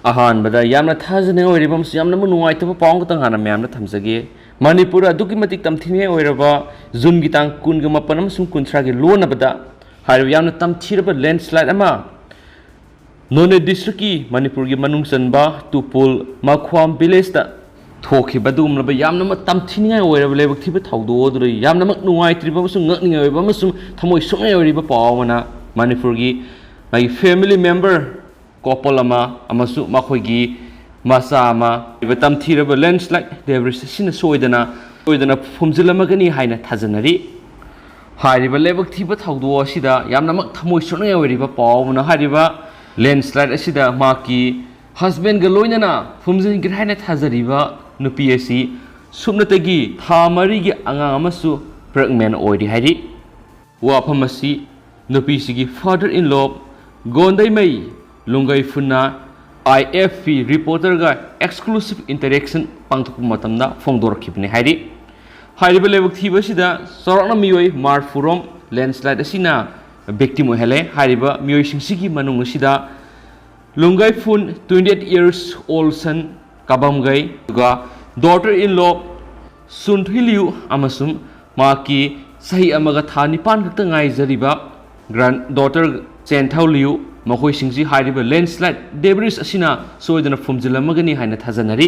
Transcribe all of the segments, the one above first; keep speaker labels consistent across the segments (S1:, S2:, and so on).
S1: ꯑꯍꯥꯟꯕꯗ ꯌꯥꯝꯅ ꯊꯥꯖꯅꯤꯡꯉꯥꯏ ꯑꯣꯏꯔꯤꯕ ꯑꯃꯁꯨꯡ ꯌꯥꯝꯅ ꯅꯨꯡꯉꯥꯏꯇꯕ ꯄꯥꯎ ꯑꯃꯇꯪ ꯍꯥꯟꯅ ꯃꯌꯥꯝꯗ ꯊꯝꯖꯒꯦ ꯃꯅꯤꯄꯨꯔ ꯑꯗꯨꯛꯀꯤ ꯃꯇꯤꯛ ꯇꯝꯊꯤꯅꯤꯡꯉꯥꯏ ꯑꯣꯏꯔꯕ ꯖꯨꯟꯒꯤ ꯇꯥꯡ 19 ꯑꯃꯁꯨꯡ 30ꯒꯤ ꯂꯣꯟꯅꯕꯗ ꯍꯥꯏꯔꯤꯕ ꯌꯥꯝꯅ ꯇꯝꯊꯤꯔꯕ ꯂꯦꯟꯁ꯭ꯂꯥꯏꯗ ꯑꯃ ꯅꯣꯅꯦ ꯗꯤꯁꯇ꯭ꯔꯤꯛꯀꯤ ꯃꯅꯤꯄꯨꯔꯒꯤ ꯃꯅꯨꯡ ꯆꯟꯕ ꯇꯨꯄꯨꯜ ꯃꯈ꯭ꯋꯥꯝ ꯚꯤꯂꯦꯖꯇ ꯊꯣꯛꯈꯤꯕ ꯑꯗꯨꯒꯨꯝꯂꯕ ꯌꯥꯝꯅ ꯇꯝꯊꯤꯅꯤꯡꯉꯥꯏ ꯑꯣꯏꯔꯕ ꯂꯥꯏꯕꯛ ꯊꯤꯕ ꯊꯧꯗꯣꯛ ꯑꯗꯨꯗ ꯌꯥꯝꯅꯃꯛ ꯅꯨꯡꯉꯥꯏꯇ꯭ꯔꯤꯕ ꯑꯃꯁꯨꯡ ꯉꯛꯅꯤꯡꯉꯥꯏ ꯑꯣꯏꯕ ꯑꯃꯁꯨꯡ ꯊꯃꯣꯏ ꯁꯣꯛꯅꯤꯡꯉꯥꯏ ꯑꯣꯏꯔꯤꯕ ꯄꯥꯎ ꯑꯃꯅ ꯃꯅꯤꯄꯨꯔꯒꯤ ꯃꯥꯒꯤ family member couple ama amasuk makhoi masa ama iba tamthiraba landslide debris sina soidana phumjilamagani haina thajanari hariba lebak thiba thawdo asida yamna mak thamoi sonai oriba pawna hariba landslide asida maki husband ga loinana phumjin gir haina thajariba nupi asi subnatagi thamari gi angang amasu pregnant oidi hari wafam asi nupi sigi father in law gondai mai lungai funna IFP reporter ga exclusive interaction pangthok matamda phongdorkhibne hairi hairiba lebak thiba sida sorokna miyoi mar furom landslide asina victim ohele hairiba miyoi singsigi manung sida lungai fun 28 years old son kabamgai ga daughter in law sunthiliu amasum maki sahi amaga thani pan khakta ngai jariba grand daughter chenthauliu makhoi singji hairiba landslide debris asina soidana phumjilamagani haina thajanari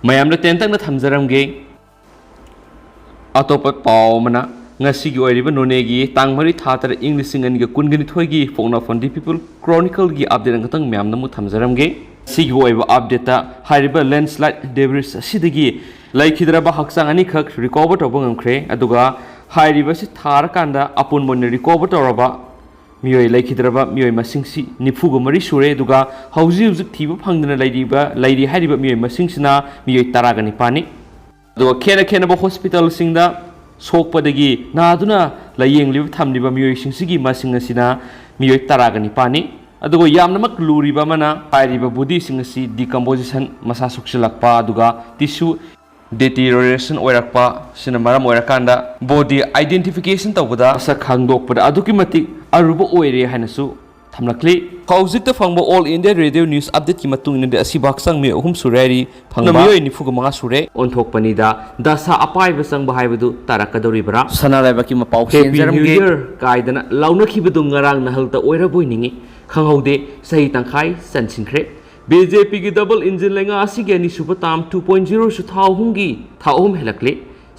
S1: mayamna tentang na thamjaramge atopa pawmana ngasi gi oiriba nonegi tangmari thatar english ingani ga kungani thoigi phokna fondi people chronicle gi update ngatang mayamna mu thamjaramge sigi oiba update ta hairiba landslide debris asidagi laikhidraba hakchang ani khak recover toba ngamkhre aduga hairiba si thar kanda apun mon recover toraba मियोय लाइखिद्रबा मियोय मसिंगसी निफुगो मरी सुरे दुगा हौजी हुजिक थिबा फंगदना लाइरी हारिबा मियोय मसिंगसिना मियोय तरागनि पानी दुगा खेना खेनाबा hospital सिंगदा सोकपदगी नादुना लायेंगलिबा थामलिबा मियोय सिंगसिगी मसिंगसिना मियोय तरागनि पानी अदुगो यामनमक लुरिबा मना हारिबा बुदी सिंगसी decomposition मसा सुक्सिलकपा दुगा tissue deterioration oirakpa sina maram oirakanda body identification tawbada sa khangdokpada aduki matik aruba oire hanasu thamlakli hojikta phangba all india radio news update ki matung inde asibak sang me ahum surari phangba mioi nifuga manga sure onthokpani da dasa apai basang bahai badu tarakadori bara sanalaiba ki mapau senjaram ge kaidana launa khibadu ngarang nahalta oiraboi ningi khanghaude sahi tangkhai sansinkhre BJP की double engine लेंगा असिगे नि super ताम 2.0 सु थाहुंगी थाहुम हेलकले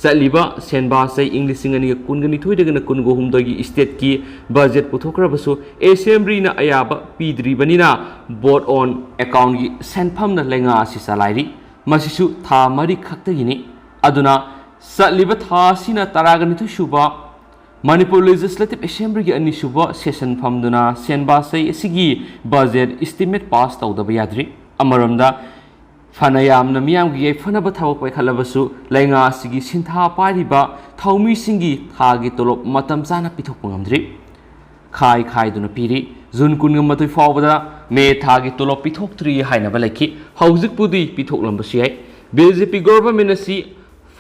S1: सलिबा सेनबा से English सिंगनी कुनगनि थोइदगन कुनगो हुमदगी state की budget पुथोखरबसु assembly ना अयाबा पीद्रिबनिना board on account की सेनफम ना लेंगा असि सलाइरी मसिसु था मरि खक्तगिनि अदुना सलिबा था सिना तरागनि थु सुबा Manipur Legislative Assembly की अनिशुबा सेशन फमदुना सेनबासै सिगी बजेट एस्टिमेट पास तौदबा याद्रि अमरमदा फनायामना मियामगी यैफनबा थाव पैखलबसु लैंगा सिगी सिंथा पारिबा थाउमी सिंगी थागी तोलोप मतम चाना पिथोक ngamdri खाई खाई दुना पिरि जुन कुनगम मतुइ फावबदा मे थागी तोलोप पिथोक्त्रि हाइनबा लैखि हौजिकपुदि पिथोकलंबसि याय BJP गवर्नमेंट असि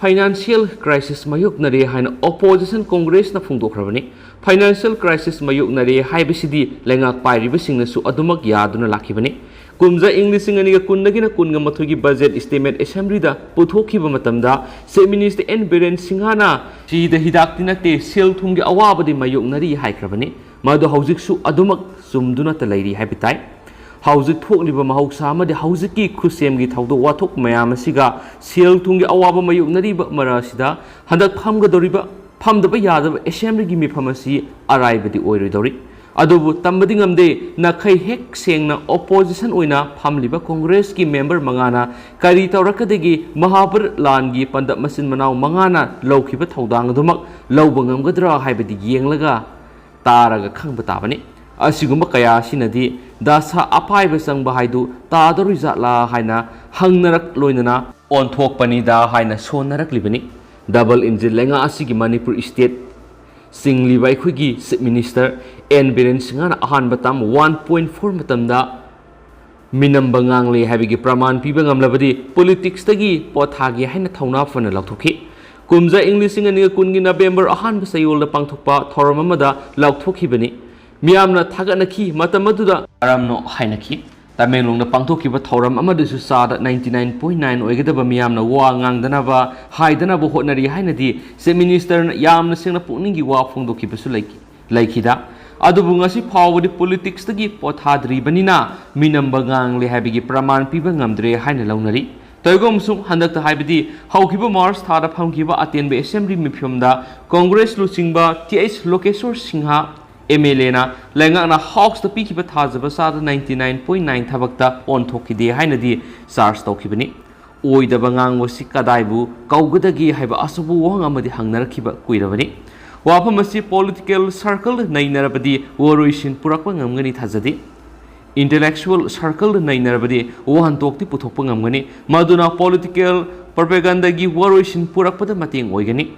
S1: फाइनेंशियल क्राइसिस मायुकनरे हाइना ऑपोजिशन कांग्रेस ना फुंगदोखरबनी फाइनेंशियल क्राइसिस मायुकनरे हाइबसिदि लेंगा पाइरिबसिंगसु अदुमक यादुना लाखिबनी कुमजा इंग्लिश सिंगनिगा कुनदगिना कुनगा मथुगी बजेट एस्टिमेट असेंबली दा पुथोखिबा मतमदा से मिनिस्टर एन बिरेन सिंहाना सीदा हिदाक्ति नते सेल थुंगी अवाबदि मायुकनरी हाइख्रबनी मदो हौजिकसु अदुमक सुमदुना त लैरि हाइबिताइ हौजिक थोकलिबा महौसा अमदि हौजिककी खुसेमगी थौदो वाथोक मयाम असिगा सेल थुंगी अवाबा मायुकनरिबा मरासिदा हंदक फमगदोरिबा फमदबा यादबा असेंबलीगी मिफम असि अराइबदि ओइरोदोरि अदुबु तंबदि ngamde नखै हेक सेंगना ऑपोजिशन ओइना फमलिबा कांग्रेस की मेंबर मंगाना करी तौरकदगी महाबर लानगी पंदप मसिन मनाव मंगाना लौखिबा थौदांग दुमक लौबा ngamgadra हाइबदि येंगलगा तारगा खंगबा ताबनि असिगुम्बा कया सिनदि दासा अपाइबा संगबा हाइदु तादरुइजाला हाइना हंगनरक लोइनना ओनथोकपनिदा हाइना सोनरकलिबनि डबल इंजिन लेंगा असिगी मणिपुर स्टेट सिंगलिबा अखुगी चीफ मिनिस्टर एन बिरेन सिंहाना अहानबा ताम 1.4 मतमदा मिनम बंगांगले हाबिगी प्रमाण पिबा ngamlabadi politics tagi पोथागी हाइना थौना फना लौथोखि कुमजा इंग्लिश सिंगनि कुनगी नवेम्बर अहानबा सयोलदा पांथोकपा थोरममदा लौथोखिबनि मियामना थागनखि मतमदुदा आरामनो हाइनखि Tamenglongda pangthokkiba thoram amadasu sada 99.9 oigadaba miyamna wa ngangdanaba haidanaba hotnari hainadi se minister yamna sengna pukningi wa phongdokkibasu laikida adubu ngasi phawdi politics tagi pothadribanina minamba ngangle habigi praman piba ngamdre haina launari toigom sung handakta haibidi haukiba mars thada phamkiba atenbe assembly miphyomda congress lucingba th lokeshwar singha MLA na lengakna hawks ta pikiba thajaba sada 99.9 thabakta on thokide hainadi charge tawkibani oidaba ngangwasi kadaibu kaugadagi haiba asabu wang amadi hangnarakhiba kuirabani wafamasi political circle nainarabadi woroishin purakpa ngamgani thajadi intellectual circle nainarabadi wahantokti puthokpa ngamgani maduna political propaganda gi woroishin purakpada mateng oigani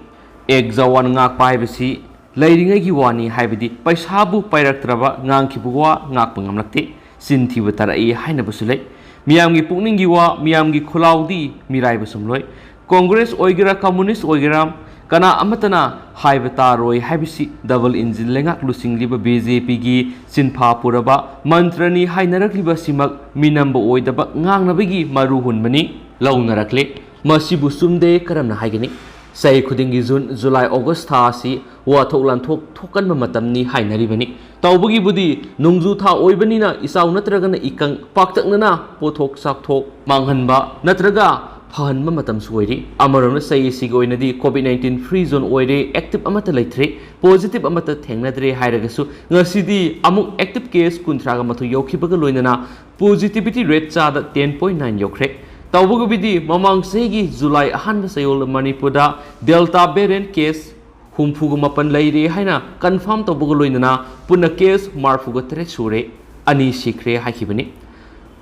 S1: exawan ngak paibasi Lairingai wani haibidi paisabu pairaktraba ngangkibu wa ngakpa ngamlakte sintiba tarai hainabu sulai miyamgi pukningi wa miyamgi khulaudi miraiba sumloi congress oigera communist oigera kana amatana haiba taroi haibisi double engine lengak lusingliba BJP gi sinpha puraba mantrani hainarakliba simak minamba oidaba ngangnabagi maru hunmani launarakle masibu sumde karamna haigani Sai khudingi June, July, August tha si wa thoklan thokan ma matamni hainaribani tawbagi budi nungju tha oibanina isau natragana ikang paktaknana pothok sakthok manghanba natraga phanma matam suiri amarona sai sigi oinadi COVID-19 free zone oire active amata leithre positive amata thengnadre hairagasu ngasidi amuk active case kunthraga mathu yokhibaga loinana positivity rate chada 10.9 yokre Tawbugubidi mamang segi July ahan sayol Manipurda Delta variant case humfugu mapan laire haina confirm tawbuguloinana punna case marfuga tere sure ani sikre hakibani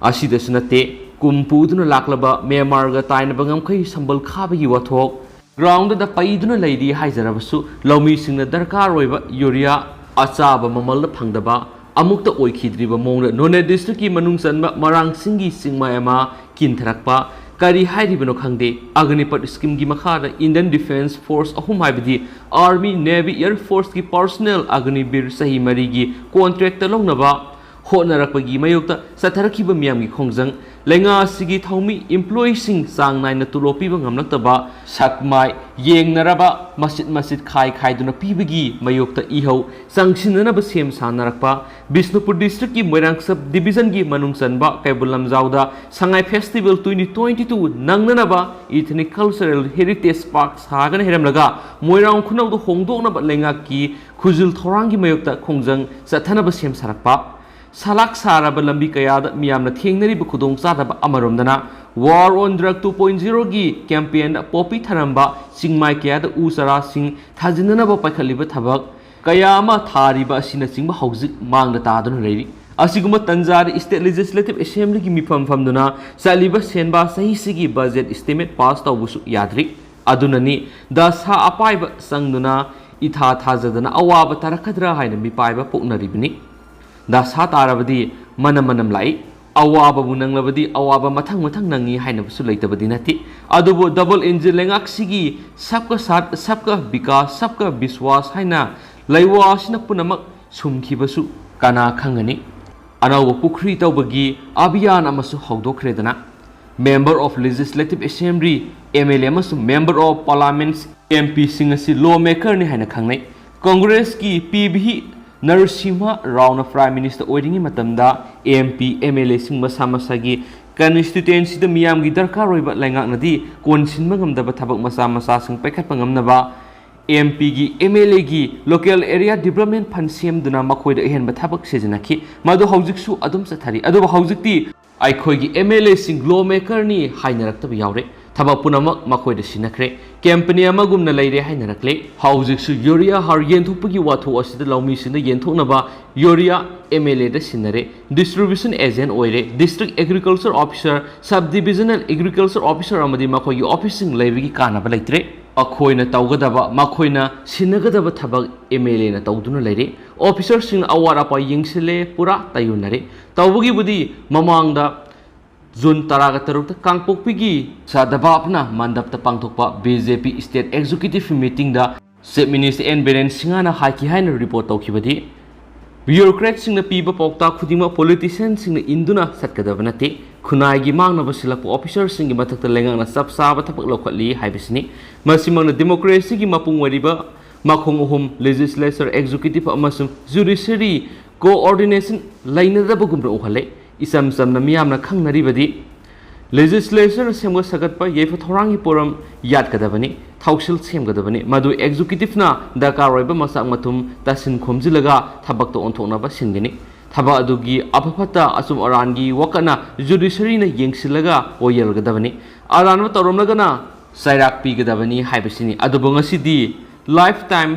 S1: asida sunate kumpuduna laklaba memarga tainaba ngamkhai sambal khabagi wathok ground da paiduna lairi haijarabasu lawmi singna darkar oiba urea achaba mamal phangdaba amukta oikhidriba mongna none district ki manung sanba marang singi singmayama kinthrakpa kari hairibano khangde agnipat scheme gi makhada Indian Defence Force ahum haibidi Army Navy Air Force ki personnel agnibir sahi mari gi contract longnaba honarakpagi mayokta satharakhiba miyam gi khongjang lenga sigi thaumi employees sing sang naina tulopi ba ngamlaktaba sakmai yengnaraba masjid khai duna pibagi mayokta ihau sangsinana ba sem sanarakpa Bisnupur district ki Moirang sub division gi manung sanba Kaibulam Jauda Sangai Festival 2022 nangnana ba ethnic cultural heritage park sagana heramlaga Moirang khunau do hongdokna ba lenga ki khujul thorangi mayokta khongjang sathana ba sem sarakpa Salak saraba lambi kayada miyamna thengnari ba khudong chadaba amaromdana War on Drug 2.0 gi campaign popi tharamba singmai kayada usara sing thajinana ba pakhaliba thabak Kayama thariba asina singba hauzik mangda taduna leiri asiguma tanjari state legislative assembly gi mifam famduna saliba senba sahi sigi budget estimate pass tawbusu yadri adunani da sa apaiba sangduna itha thajadana awaba tarakadra haina mipaiba poknaribni da sa tarabadi manam lai awaba bunanglabadi awaba mathang nangi haina busu leitabadi nati adubo double engine lengak sigi sabka sat sabka vikas sabka biswas haina Laiwa asina punamak sumkhibasu kana khangani anawa pukri tawbagi abiyan amasu hawdokredana member of legislative assembly MLA amasu member of parliament MP singasi lawmaker ni haina khangnai congress ki PBhi Narasimha Rao na prime minister oiringi matamda MP MLA sing masamagi constituency da miyam gi darkar roiba lengak nadi konsinma ngamdaba thabak masa sing paikhat pangamnaba MP gi MLA gi local area development fund sem duna makhoi da hen bathabak sejinaki madu haujiksu adum sathari adu haujikti aikhoi gi MLA sing lawmaker ni hainarakta yaure thabak punamak makhoi da sinakre company amagumna leire hainarakle haujiksu urea har yenthopagi watho asida lawmi sinda yenthoknaba urea MLA da sinare distribution agent oire district agriculture officer subdivisional agriculture officer amadi makhoi gi officing leibigi kanaba leitre akhoina tawgadaba makhoina sinagadaba thabak MLA na tawduna leire officer sing awara pa yingsile pura tayunare tawbugi budi mamangda June taraga tarukta kangpokpigi sadabapna mandapta pangthokpa BJP state executive meeting da chief minister N Biren Singana haiki haina report tawkhibadi ꯕ꯭ꯌꯨꯔꯣꯀ꯭ꯔꯦꯠꯁꯤꯡꯅ ꯄꯤꯕ ꯄꯥꯎꯇꯥꯛ ꯈꯨꯗꯤꯡꯃꯛ ꯄꯣꯂꯤꯇꯤꯁꯤꯌꯟꯁꯤꯡꯅ ꯏꯟꯗꯨꯅ ꯆꯠꯀꯗꯕ ꯅꯠꯇꯦ ꯈꯨꯟꯅꯥꯏꯒꯤ ꯃꯥꯡꯅꯕ ꯁꯤꯜꯂꯛꯄ ꯑꯣꯐꯤꯁꯔꯁꯤꯡꯒꯤ ꯃꯊꯛꯇ ꯂꯩꯉꯥꯛꯅ ꯆꯞ ꯆꯥꯕ ꯊꯕꯛ ꯂꯧꯈꯠꯂꯤ ꯍꯥꯏꯕꯁꯤꯅꯤ ꯃꯁꯤꯃꯛꯅ ꯗꯦꯃꯣꯀ꯭ꯔꯦꯁꯤꯒꯤ ꯃꯄꯨꯡ ꯑꯣꯏꯔꯤꯕ ꯃꯈꯣꯡ ꯑꯍꯨꯝ ꯂꯦꯖꯤꯁꯂꯦꯆꯔ ꯑꯦꯛꯖꯤꯀ꯭ꯌꯨꯇꯤꯚ ꯑꯃꯁꯨꯡ ꯖꯨꯗꯤꯁꯤꯌꯔꯤ ꯀꯣꯑꯣꯔꯗꯤꯅꯦꯁꯟ ꯂꯩꯅꯗꯕꯒꯨꯝꯅ ꯎꯍꯜꯂꯦ ꯏꯆꯝ ꯆꯝꯅ ꯃꯤꯌꯥꯝꯅ ꯈꯪꯅꯔꯤꯕꯗꯤ ꯂꯦꯖꯤꯁꯂꯦꯆꯔꯅ ꯁꯦꯝꯒꯠ ꯁꯥꯒꯠꯄ ꯌꯩꯐ ꯊꯧꯔꯥꯡꯒꯤ ꯄꯣꯔꯝ ꯌꯥꯠꯀꯗꯕꯅꯤ ꯊꯧꯁꯤꯜ ꯁꯦꯝꯒꯗꯕꯅꯤ ꯃꯗꯨ ꯑꯦꯛꯖꯤꯀ꯭ꯌꯨꯇꯤꯚꯅ ꯗꯔꯀꯥꯔ ꯑꯣꯏꯕ ꯃꯆꯥꯛ ꯃꯊꯨꯝ ꯇꯥꯁꯤꯟ ꯈꯣꯝꯖꯤꯜꯂꯒ ꯊꯕꯛꯇ ꯑꯣꯟꯊꯣꯛꯅꯕ ꯁꯤꯟꯒꯅꯤ ꯊꯕꯛ ꯑꯗꯨꯒꯤ ꯑꯐ ꯐꯠꯇ ꯑꯆꯨꯝ ꯑꯔꯥꯟꯒꯤ ꯋꯥꯀꯠꯅ ꯖꯨꯗꯤꯁꯤꯌꯔꯤꯅ ꯌꯦꯡꯁꯤꯜꯂꯒ ꯑꯣꯏꯍꯜꯒꯗꯕꯅꯤ ꯑꯔꯥꯟꯕ ꯇꯧꯔꯝꯂꯒꯅ ꯆꯩꯔꯥꯛ ꯄꯤꯒꯗꯕꯅꯤ ꯍꯥꯏꯕꯁꯤꯅꯤ ꯑꯗꯨꯕꯨ ꯉꯁꯤꯗꯤ ꯂꯥꯏꯐ ꯇꯥꯏꯝ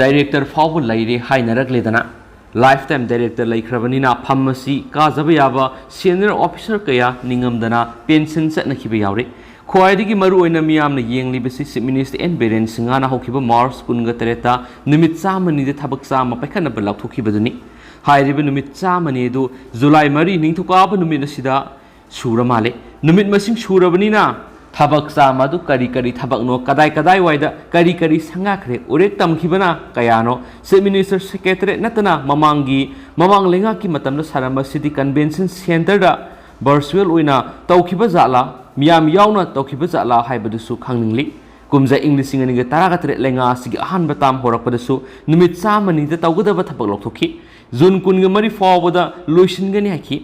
S1: ꯗꯥꯏꯔꯦꯛꯇꯔ ꯐꯥꯎꯕ ꯂꯩꯔꯦ ꯍꯥꯏꯅꯔꯛꯂꯦꯗꯅ ꯂꯥꯏꯐ ꯇꯥꯏꯝ ꯗꯥꯏꯔꯦꯛꯇꯔ ꯂꯩꯈ꯭ꯔꯕꯅꯤꯅ ꯐꯝ ꯑꯁꯤ ꯀꯥꯖꯕ ꯌꯥꯕ ꯁꯦꯅꯤꯌꯔ ꯑꯣꯐꯤꯁꯔ ꯀꯌꯥ ꯅꯤꯡꯉꯝꯗꯅ ꯄꯦꯟꯁꯟ ꯆꯠꯅꯈꯤꯕ ꯌꯥꯎꯔꯤ ꯈ꯭ꯋꯥꯏꯗꯒꯤ ꯃꯔꯨꯑꯣꯏꯅ ꯃꯤꯌꯥꯝꯅ ꯌꯦꯡꯂꯤꯕꯁꯤ ꯆꯤꯞ ꯃꯤꯅꯤꯁꯇꯔ ꯑꯦꯟ ꯕꯤꯔꯦꯟ ꯁꯤꯡꯍꯅ ꯍꯧꯈꯤꯕ ꯃꯥꯔꯆ 18ꯇ ꯅꯨꯃꯤꯠ 100ꯅꯤꯗ ꯊꯕꯛ 100 ꯄꯥꯏꯈꯠꯅꯕ ꯂꯥꯎꯊꯣꯛꯈꯤꯕꯗꯨꯅꯤ ꯍꯥꯏꯔꯤꯕ ꯅꯨꯃꯤꯠ 100ꯅꯤ ꯑꯗꯨ ꯖꯨꯂꯥꯏ 4 ꯅꯤꯡꯊꯧꯀꯥꯕ ꯅꯨꯃꯤꯠ ꯑꯁꯤꯗ ꯁꯨꯔ ꯃꯥꯜꯂꯦ ꯅꯨꯃꯤꯠ ꯃꯁꯤꯡ ꯁꯨꯔꯕꯅꯤꯅ ꯊꯕꯛ 100 ꯑꯗꯨ ꯀꯔꯤ ꯊꯕꯛꯅꯣ ꯀꯗꯥꯏ ꯋꯥꯏꯗ ꯀꯔꯤ ꯁꯪꯒꯥꯈ꯭ꯔꯦ ꯎꯔꯦꯛ ꯇꯝꯈꯤꯕꯅ ꯀꯌꯥꯅꯣ ꯆꯤꯞ ꯃꯤꯅꯤꯁꯇꯔ ꯁꯦꯀ꯭ꯔꯦꯇꯔꯤꯌꯦꯠ ꯅꯠꯇꯅ ꯃꯃꯥꯡ ꯂꯩꯉꯥꯛꯀꯤ ꯃꯇꯝꯗ ꯁꯥꯔꯝꯕ ꯁꯤꯇꯤ ꯀꯟꯚꯦꯟꯁꯟ ꯁꯦꯟꯇꯔꯗ ꯚꯔꯆꯨꯑꯦꯜ ꯑꯣꯏꯅ ꯇꯧꯈꯤꯕ ꯖꯥꯠꯂꯥ ꯃꯤꯌꯥꯝ ꯌꯥꯎꯅ ꯇꯧꯈꯤꯕ ꯖꯥꯠꯂꯥ ꯍꯥꯏꯕꯗꯨꯁꯨ ꯈꯪꯅꯤꯡꯂꯤ ꯀꯨꯝꯖꯥ ꯏꯪ 2013 ꯂꯩꯉꯥꯛ ꯑꯁꯤꯒꯤ ꯑꯍꯥꯟꯕ ꯇꯥꯝ ꯍꯧꯔꯛꯄꯗꯁꯨ ꯅꯨꯃꯤꯠ 100ꯅꯤꯗ ꯇꯧꯒꯗꯕ ꯊꯕꯛ ꯂꯧꯊꯣꯛꯈꯤ ꯖꯨꯟ 23 ꯐꯥꯎꯕꯗ ꯂꯣꯏꯁꯤꯟꯒꯅꯤ ꯍꯥꯏꯈꯤ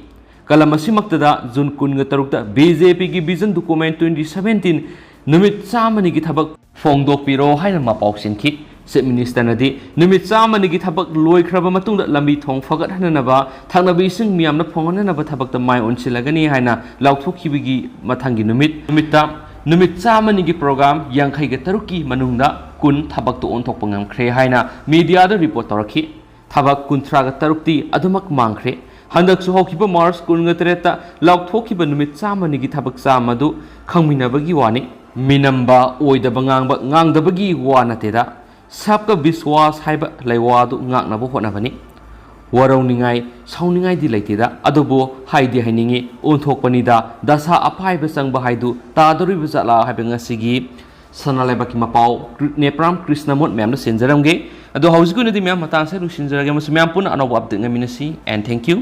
S1: ꯀꯂꯝ ꯑꯁꯤꯃꯛꯇꯗ ꯖꯨꯟ 23ꯗ BJPꯒꯤ ꯚꯤꯖꯟ ꯗꯣꯀꯨꯃꯦꯟꯠ 2017 ꯅꯨꯃꯤꯠ 100ꯅꯤꯒꯤ ꯊꯕꯛ ꯐꯣꯡꯗꯣꯛꯄꯤꯔꯣ ꯍꯥꯏꯅ ꯃꯄꯥꯎ ꯆꯦꯟꯈꯤ ꯆꯤꯞ ꯃꯤꯅꯤꯁꯇꯔꯅꯗꯤ ꯅꯨꯃꯤꯠ 100ꯅꯤꯒꯤ ꯊꯕꯛ ꯂꯣꯏꯈ꯭ꯔꯕ ꯃꯇꯨꯡꯗ ꯂꯝꯕꯤ ꯊꯣꯡ ꯐꯒꯠꯍꯟꯅꯕ ꯊꯛꯅꯕ ꯏꯁꯤꯡ ꯃꯤꯌꯥꯝꯅ ꯐꯪꯍꯟꯅꯕ ꯊꯕꯛꯇ ꯃꯥꯏ ꯑꯣꯟꯁꯤꯜꯂꯒꯅꯤ ꯍꯥꯏꯅ ꯂꯥꯎꯊꯣꯛꯈꯤꯕꯒꯤ ꯃꯊꯪꯒꯤ ꯅꯨꯃꯤꯠꯇ ꯅꯨꯃꯤꯠ 100ꯅꯤꯒꯤ ꯄ꯭ꯔꯣꯒ꯭ꯔꯥꯝ 53ꯀꯤ ꯃꯅꯨꯡꯗ 10 ꯊꯕꯛꯇ ꯑꯣꯟꯊꯣꯛꯄ ꯉꯝꯈ꯭ꯔꯦ ꯍꯥꯏꯅ ꯃꯤꯗꯤꯌꯥꯗ ꯔꯤꯄꯣꯔꯠ ꯇꯧꯔꯛꯈꯤ ꯊꯕꯛ 33ꯇꯤ ꯑꯗꯨꯃꯛ ꯃꯥꯡꯈ꯭ꯔꯦ ꯍꯟꯗꯛꯁꯨ ꯍꯧꯈꯤꯕ ꯃꯥꯔꯆ 18ꯇ ꯂꯥꯎꯊꯣꯛꯈꯤꯕ ꯅꯨꯃꯤꯠ 100ꯅꯤꯒꯤ ꯊꯕꯛ 100 ꯑꯗꯨ ꯈꯪꯃꯤꯟꯅꯕꯒꯤ ꯋꯥꯅꯤ ꯃꯤꯅꯝꯕ ꯑꯣꯏꯗꯕ ꯉꯥꯡꯗꯕꯒꯤ ꯋꯥ ꯅꯠꯇꯦꯗ ꯁꯕꯀ ꯕꯤꯁꯋꯥꯁ ꯍꯥꯏꯕ ꯂꯩꯋꯥꯗꯨ ꯉꯥꯛꯅꯕ ꯍꯣꯠꯅꯕꯅꯤ ꯋꯥꯔꯧꯅꯤꯡꯉꯥꯏ ꯁꯥꯎꯅꯤꯡꯉꯥꯏꯗꯤ ꯂꯩꯇꯦꯗ ꯑꯗꯨꯕꯨ ꯍꯥꯏꯅꯤꯡꯉꯤ ꯑꯣꯟꯊꯣꯛꯄꯅꯤꯗ ꯗꯁꯥ ꯑꯄꯥꯏꯕ ꯆꯪꯕ ꯍꯥꯏꯗꯨ ꯇꯥꯗꯧꯔꯤꯕ ꯖꯥꯠꯂꯥ ꯍꯥꯏꯕ ꯉꯁꯤꯒꯤ ꯁꯅꯥ ꯂꯩꯕꯥꯛꯀꯤ ꯃꯄꯥꯎ ꯅꯦꯄ꯭ꯔꯥꯝ ꯀ꯭ꯔꯤꯁꯅꯃꯣꯠ ꯃꯌꯥꯝꯅ ꯁꯦꯟꯖꯔꯝꯒꯦ ꯑꯗꯣ ꯍꯧꯖꯤꯛ ꯑꯣꯏꯅꯗꯤ ꯃꯌꯥꯝ ꯃꯇꯥꯡꯁꯦ ꯂꯣꯏꯁꯤꯟꯖꯔꯒꯦ ꯑꯃꯁꯨꯡ ꯃꯌꯥꯝ ꯄꯨꯟꯅ ꯑꯅꯧꯕ ꯑꯞꯗꯦꯠ ꯉꯝꯃꯤꯟꯅꯁꯤ ꯑꯦꯟ ꯊꯦꯡꯛ ꯌꯨ